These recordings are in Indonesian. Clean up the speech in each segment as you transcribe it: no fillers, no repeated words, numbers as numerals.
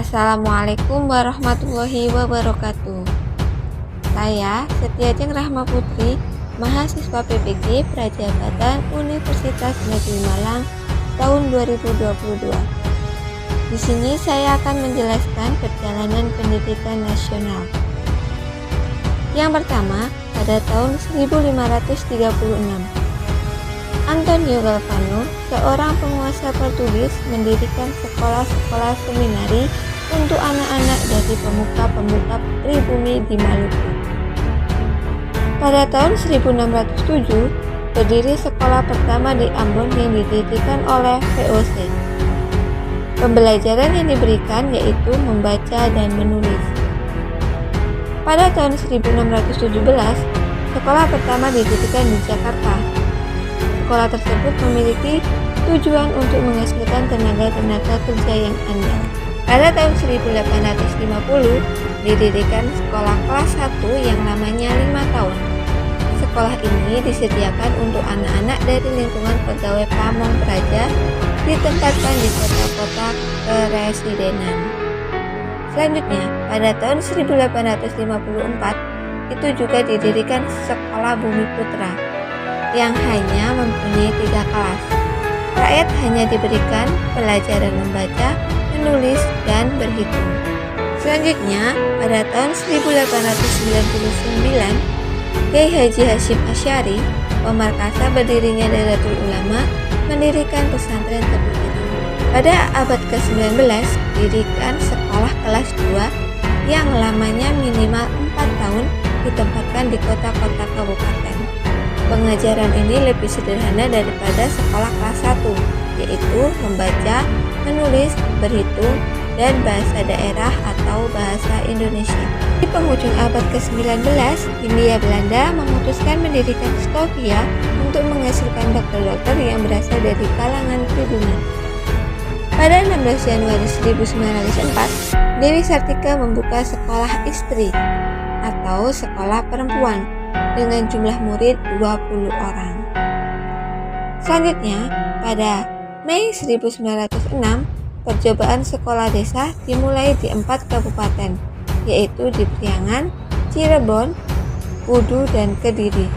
Assalamualaikum warahmatullahi wabarakatuh. Saya Setiajeng Rahma Putri, mahasiswa PPG Prajabatan Universitas Negeri Malang tahun 2022. Di sini saya akan menjelaskan perjalanan pendidikan nasional. Yang pertama, pada tahun 1536, Antonio Galvano, seorang penguasa Portugis, mendirikan sekolah-sekolah seminari untuk anak-anak dari pemuka-pemuka pribumi di Maluku. Pada tahun 1607, berdiri sekolah pertama di Ambon yang didirikan oleh VOC. Pembelajaran yang diberikan yaitu membaca dan menulis. Pada tahun 1617, sekolah pertama didirikan di Jakarta. Sekolah tersebut memiliki tujuan untuk menghasilkan tenaga kerja yang andal. Pada tahun 1850, didirikan sekolah kelas 1 yang lamanya 5 tahun. Sekolah ini disediakan untuk anak-anak dari lingkungan pegawai pamong praja, ditempatkan di kota-kota keresidenan. Selanjutnya, pada tahun 1854, itu juga didirikan Sekolah Bumi Putra yang hanya mempunyai 3 kelas. Rakyat hanya diberikan pelajaran membaca, menulis, dan berhitung. Selanjutnya, pada tahun 1899, Kiai Haji Hasyim Asy'ari, pemarkasa berdirinya Nahdlatul Ulama, mendirikan pesantren Tebu Ireng. Pada abad ke-19, didirikan sekolah kelas 2 yang lamanya minimal 4 tahun, ditempatkan di kota-kota kabupaten. Pengajaran ini lebih sederhana daripada sekolah kelas 1, yaitu membaca, menulis, berhitung, dan bahasa daerah atau bahasa Indonesia. Di penghujung abad ke-19, Hindia Belanda memutuskan mendirikan Scovia untuk menghasilkan dokter-dokter yang berasal dari kalangan pribumi. Pada 16 Januari 1904, Dewi Sartika membuka sekolah istri atau sekolah perempuan dengan jumlah murid 20 orang. Selanjutnya, pada Mei 1906, percobaan sekolah desa dimulai di 4 kabupaten, yaitu di Priangan, Cirebon, Kudu, dan Kediri.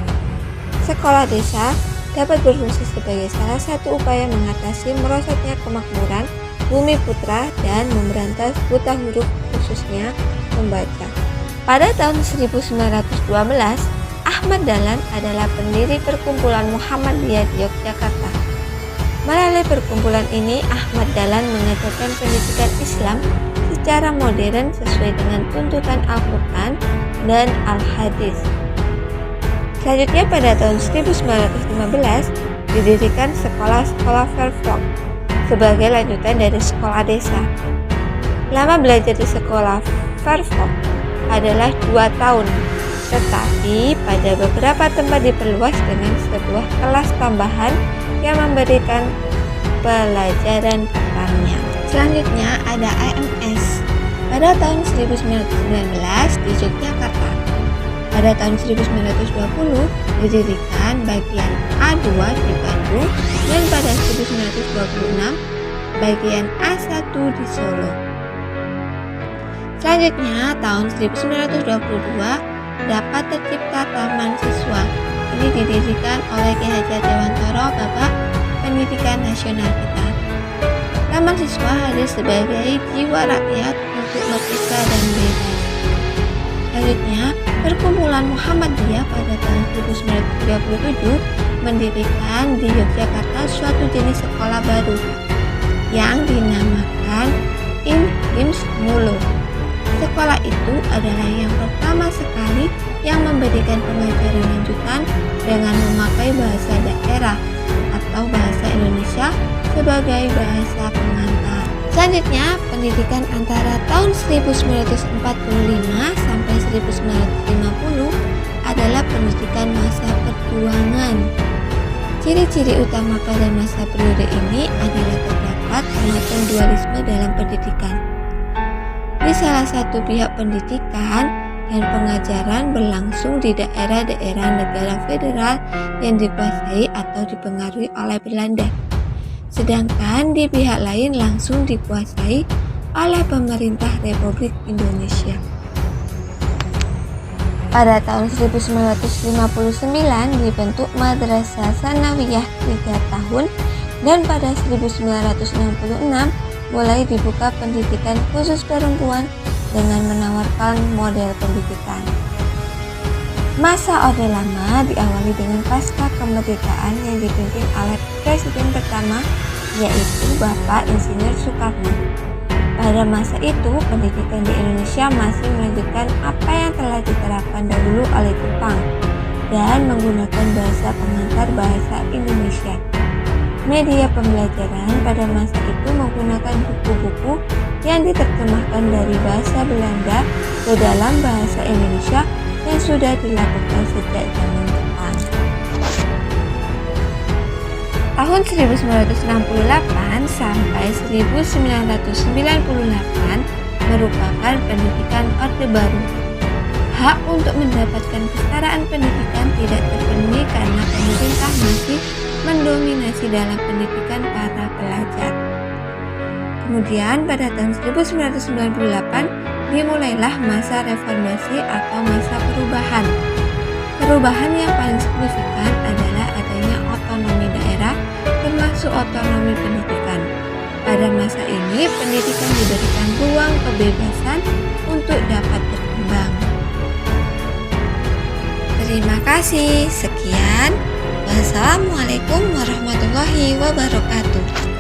Sekolah desa dapat berfungsi sebagai salah satu upaya mengatasi merosotnya kemakmuran bumi putra dan memberantas buta huruf, khususnya membaca. Pada tahun 1912, Ahmad Dahlan adalah pendiri perkumpulan Muhammadiyah di Yogyakarta. Melalui perkumpulan ini, Ahmad Dahlan mengajarkan pendidikan Islam secara modern sesuai dengan tuntutan Al-Quran dan Al-Hadis. Selanjutnya, pada tahun 1915, didirikan sekolah-sekolah Vervok sebagai lanjutan dari sekolah desa. Lama belajar di sekolah Vervok adalah 2 tahun, tetapi pada beberapa tempat diperluas dengan sebuah kelas tambahan yang memberikan pelajaran pertanian. Selanjutnya ada AMS pada tahun 1919 di Yogyakarta. Pada tahun 1920 didirikan bagian A2 di Bandung dan pada 1926 bagian A1 di Solo. Selanjutnya tahun 1922 dapat tercipta Taman Siswa. Ini didirikan oleh Ki Hajar Dewantara, Bapak Pendidikan Nasional kita. Taman Siswa hadir sebagai jiwa rakyat untuk merdeka dan bebas. Selanjutnya, perkumpulan Muhammadiyah pada tahun 1937 mendirikan di Yogyakarta suatu jenis sekolah baru yang dinamakan Hims Mulu. Sekolah itu adalah yang pertama sekali yang memberikan pengajaran lanjutan dengan memakai bahasa daerah atau bahasa Indonesia sebagai bahasa pengantar. Selanjutnya, pendidikan antara tahun 1945 sampai 1950 adalah pendidikan masa perjuangan. Ciri-ciri utama pada masa periode ini adalah terdapat semacam dualisme dalam pendidikan. Di salah satu pihak pendidikan dan pengajaran berlangsung di daerah-daerah negara federal yang dikuasai atau dipengaruhi oleh Belanda. Sedangkan di pihak lain langsung dikuasai oleh pemerintah Republik Indonesia. Pada tahun 1959 dibentuk Madrasah Tsanawiyah 3 tahun dan pada 1966 mulai dibuka pendidikan khusus perempuan dengan menawarkan model pendidikan. Masa Orde Lama diawali dengan pasca kemerdekaan yang dipimpin oleh Presiden pertama yaitu Bapak Insinyur Soekarno. Pada masa itu, pendidikan di Indonesia masih melanjutkan apa yang telah diterapkan dahulu oleh Jepang dan menggunakan bahasa pengantar bahasa Indonesia. Media pembelajaran pada masa itu menggunakan buku-buku yang diterjemahkan dari bahasa Belanda ke dalam bahasa Indonesia yang sudah dilakukan sejak zaman Jepang. Tahun 1968 sampai 1998 merupakan pendidikan Orde Baru. Hak untuk mendapatkan kesetaraan pendidikan tidak terpenuhi karena pemerintah masih mendominasi dalam pendidikan para pelajar. Kemudian pada tahun 1998 dimulailah masa reformasi atau masa perubahan. Perubahan yang paling signifikan adalah adanya otonomi daerah termasuk otonomi pendidikan. Pada masa ini pendidikan diberikan ruang kebebasan untuk dapat berkembang. Terima kasih. Sekian. Wassalamualaikum warahmatullahi wabarakatuh.